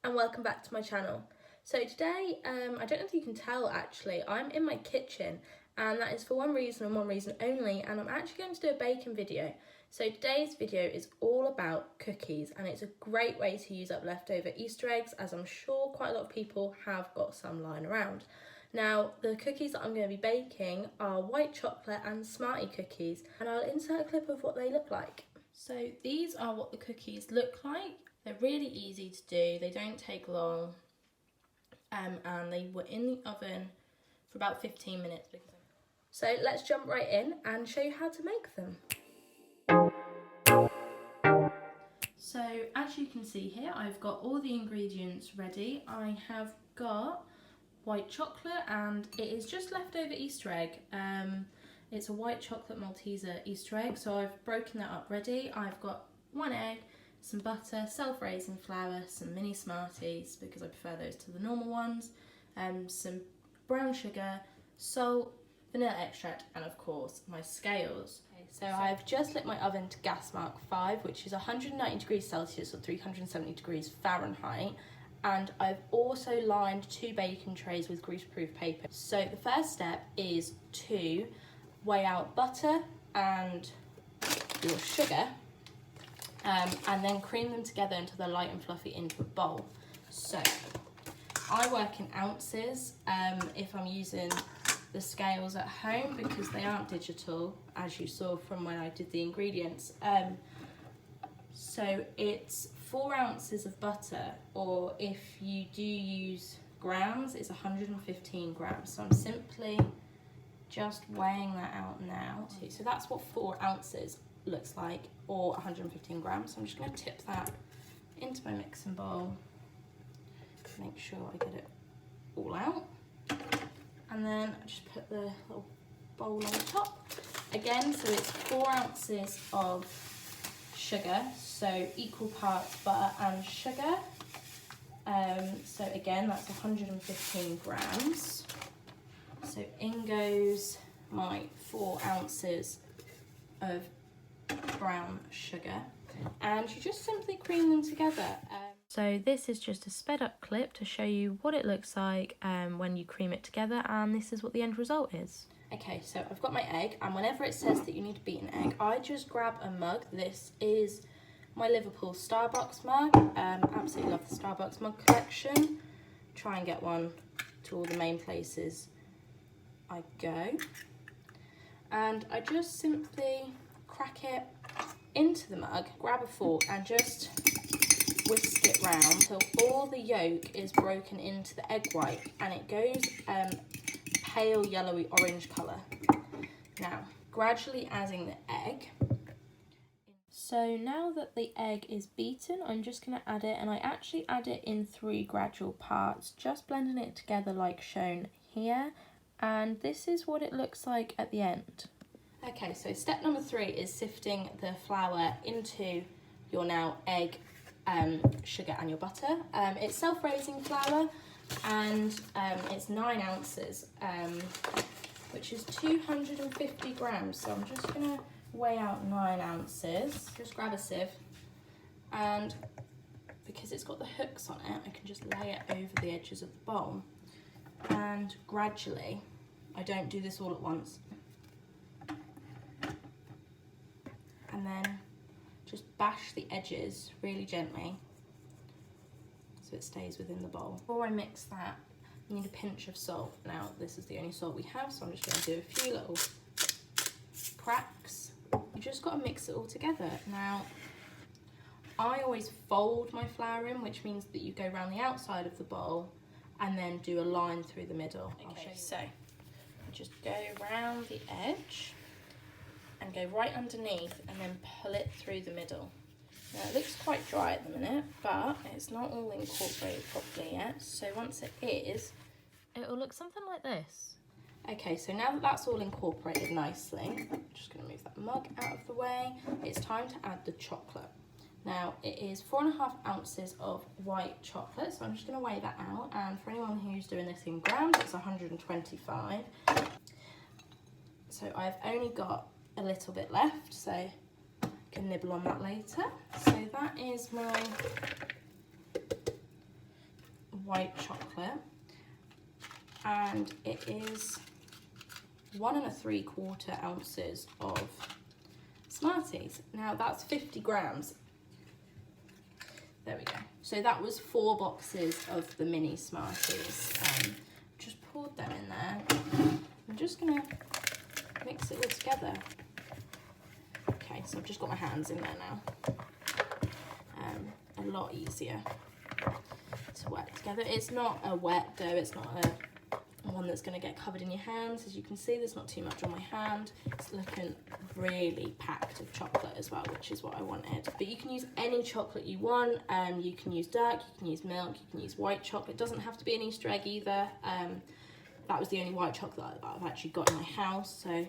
and welcome back to my channel. So today, I don't know if you can tell actually, I'm in my kitchen and that is for one reason and one reason only, and I'm actually going to do a baking video. So today's video is all about cookies and it's a great way to use up leftover Easter eggs, as I'm sure quite a lot of people have got some lying around. Now, the cookies that I'm going to be baking are white chocolate and Smartie cookies, and I'll insert a clip of what they look like. So these are what the cookies look like. They're really easy to do, they don't take long, and they were in the oven for about 15 minutes. So let's jump right in and show you how to make them. So as you can see here, I've got all the ingredients ready. I have got white chocolate and it is just leftover Easter egg. It's a white chocolate Malteser Easter egg, so I've broken that up ready. I've got one egg, some butter, self-raising flour, some mini Smarties because I prefer those to the normal ones, some brown sugar, salt, vanilla extract, and of course my scales. Okay, so I've just lit my oven to gas mark 5, which is 190 degrees Celsius or 370 degrees Fahrenheit. And I've also lined 2 baking trays with greaseproof paper. So the first step is to weigh out butter and your sugar, and then cream them together until they're light and fluffy into a bowl. So I work in ounces if I'm using the scales at home, because they aren't digital, as you saw from when I did the ingredients. So it's 4 ounces of butter, or if you do use grams, it's 115 grams. So I'm simply just weighing that out now. So that's what 4 ounces looks like, or 115 grams. So I'm just going to tip that into my mixing bowl, make sure I get it all out, and then I just put the little bowl on top again. So it's 4 ounces of sugar, so equal parts butter and sugar. So again, that's 115 grams. So in goes my 4 ounces of brown sugar, and you just simply cream them together. So this is just a sped up clip to show you what it looks like when you cream it together, and this is what the end result is. Okay, so I've got my egg, and whenever it says that you need to beat an egg, I just grab a mug. This is my Liverpool Starbucks mug. Absolutely love the Starbucks mug collection. Try and get one to all the main places I go. And I just simply crack it into the mug, grab a fork and just whisk it round until all the yolk is broken into the egg white and it goes pale yellowy orange colour. Now, gradually adding the egg. So now that the egg is beaten, I'm just going to add it, and I actually add it in 3 gradual parts, just blending it together like shown here, and this is what it looks like at the end. Okay, so step number 3 is sifting the flour into your now egg, sugar and your butter. It's self-raising flour, and it's 9 ounces, which is 250 grams. So I'm just gonna weigh out 9 ounces. Just grab a sieve, and because it's got the hooks on it, I can just lay it over the edges of the bowl, and gradually, I don't do this all at once, and then just bash the edges really gently so it stays within the bowl. Before I mix that, you need a pinch of salt. Now, this is the only salt we have, so I'm just going to do a few little cracks. You just got to mix it all together. Now, I always fold my flour in, which means that you go around the outside of the bowl and then do a line through the middle. Okay, so just go around the edge and go right underneath and then pull it through the middle. Now, it looks quite dry at the minute, but it's not all incorporated properly yet. So once it is, it will look something like this. Okay, so now that that's all incorporated nicely, I'm just going to move that mug out of the way. It's time to add the chocolate. Now, it is 4.5 ounces of white chocolate, so I'm just going to weigh that out. And for anyone who's doing this in grams, it's 125. So I've only got a little bit left, so I can nibble on that later. So that is my white chocolate, and it is 1 3/4 ounces of Smarties. Now that's 50 grams. There we go. So that was 4 boxes of the mini Smarties. Just poured them in there. I'm just gonna mix it all together. Okay, so I've just got my hands in there now. A lot easier to work together. It's not a wet dough, it's not a one that's going to get covered in your hands. As you can see, there's not too much on my hand. It's looking really packed of chocolate as well, which is what I wanted. But you can use any chocolate you want. You can use dark, you can use milk, you can use white chocolate. It doesn't have to be an Easter egg either. That was the only white chocolate that I've actually got in my house. So,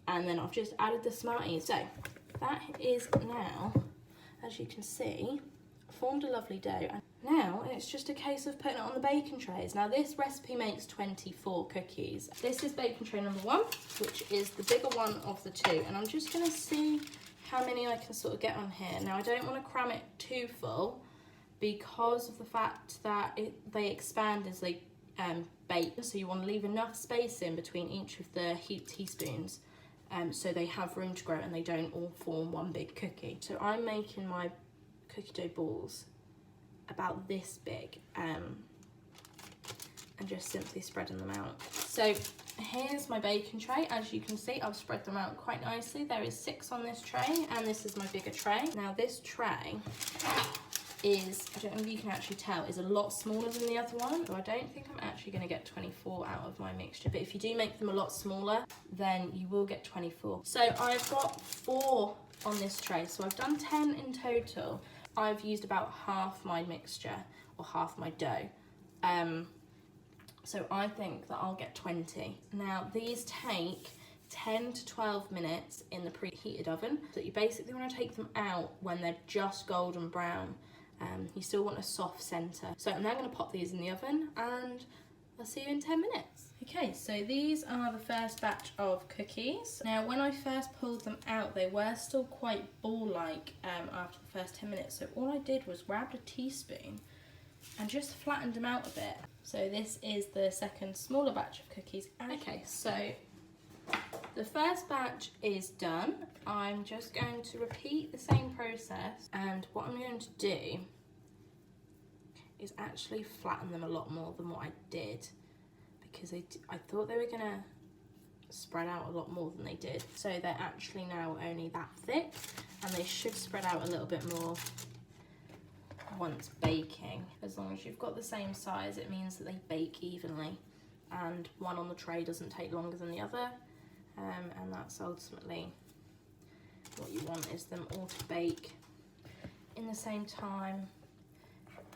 and then I've just added the Smarties. So that is now, as you can see, formed a lovely dough. And now it's just a case of putting it on the baking trays. Now this recipe makes 24 cookies. This is baking tray number 1, which is the bigger one of the 2. And I'm just gonna see how many I can sort of get on here. Now I don't wanna cram it too full because of the fact that they expand as they bake. So you wanna leave enough space in between each of the heaped teaspoons so they have room to grow and they don't all form one big cookie. So I'm making my cookie dough balls about this big and just simply spreading them out. So here's my baking tray. As you can see, I've spread them out quite nicely. There is 6 on this tray, and this is my bigger tray. Now this tray is, I don't know if you can actually tell, is a lot smaller than the other one. So I don't think I'm actually going to get 24 out of my mixture, but if you do make them a lot smaller, then you will get 24. So I've got 4 on this tray, so I've done 10 in total. I've used about half my mixture, or half my dough. So I think that I'll get 20. Now these take 10 to 12 minutes in the preheated oven. So you basically want to take them out when they're just golden brown. You still want a soft centre. So I'm now going to pop these in the oven and I'll see you in 10 minutes. Okay, so these are the first batch of cookies. Now when I first pulled them out, they were still quite ball-like after the first 10 minutes. So all I did was grabbed a teaspoon and just flattened them out a bit. So this is the second smaller batch of cookies. Okay, so the first batch is done. I'm just going to repeat the same process, and what I'm going to do is actually flatten them a lot more than what I did, because I thought they were gonna spread out a lot more than they did. So they're actually now only that thick, and they should spread out a little bit more once baking. As long as you've got the same size, it means that they bake evenly, and one on the tray doesn't take longer than the other. And that's ultimately what you want, is them all to bake in the same time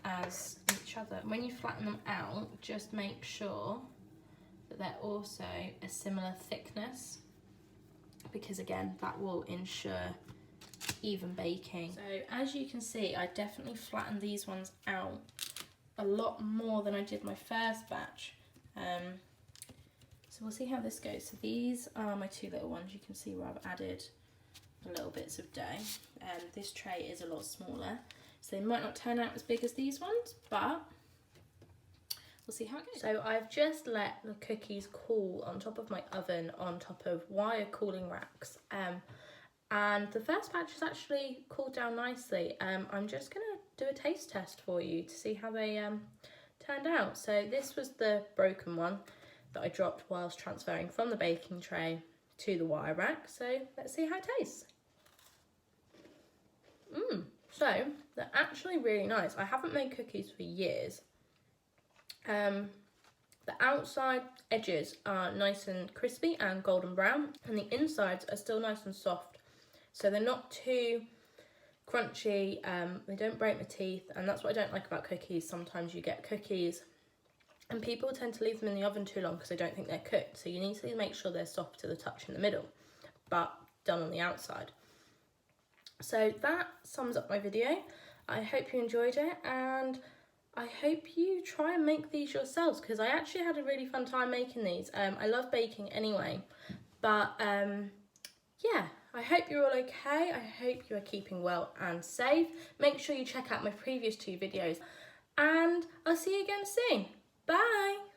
as each other. When you flatten them out, just make sure that they're also a similar thickness, because again, that will ensure even baking. So as you can see, I definitely flattened these ones out a lot more than I did my first batch. So we'll see how this goes. So these are my 2 little ones. You can see where I've added the little bits of dough. This tray is a lot smaller, so they might not turn out as big as these ones, but we'll see how it goes. So I've just let the cookies cool on top of my oven, on top of wire cooling racks. And the first batch has actually cooled down nicely. I'm just gonna do a taste test for you to see how they turned out. So this was the broken one that I dropped whilst transferring from the baking tray to the wire rack. So let's see how it tastes. So they're actually really nice. I haven't made cookies for years. The outside edges are nice and crispy and golden brown, and the insides are still nice and soft. So they're not too crunchy, they don't break my teeth, and that's what I don't like about cookies. Sometimes you get cookies and people tend to leave them in the oven too long because they don't think they're cooked. So you need to make sure they're soft to the touch in the middle, but done on the outside. So that sums up my video. I hope you enjoyed it, and I hope you try and make these yourselves, because I actually had a really fun time making these. I love baking anyway, but yeah, I hope you're all okay. I hope you are keeping well and safe. Make sure you check out my previous 2 videos, and I'll I'll see you again soon. Bye.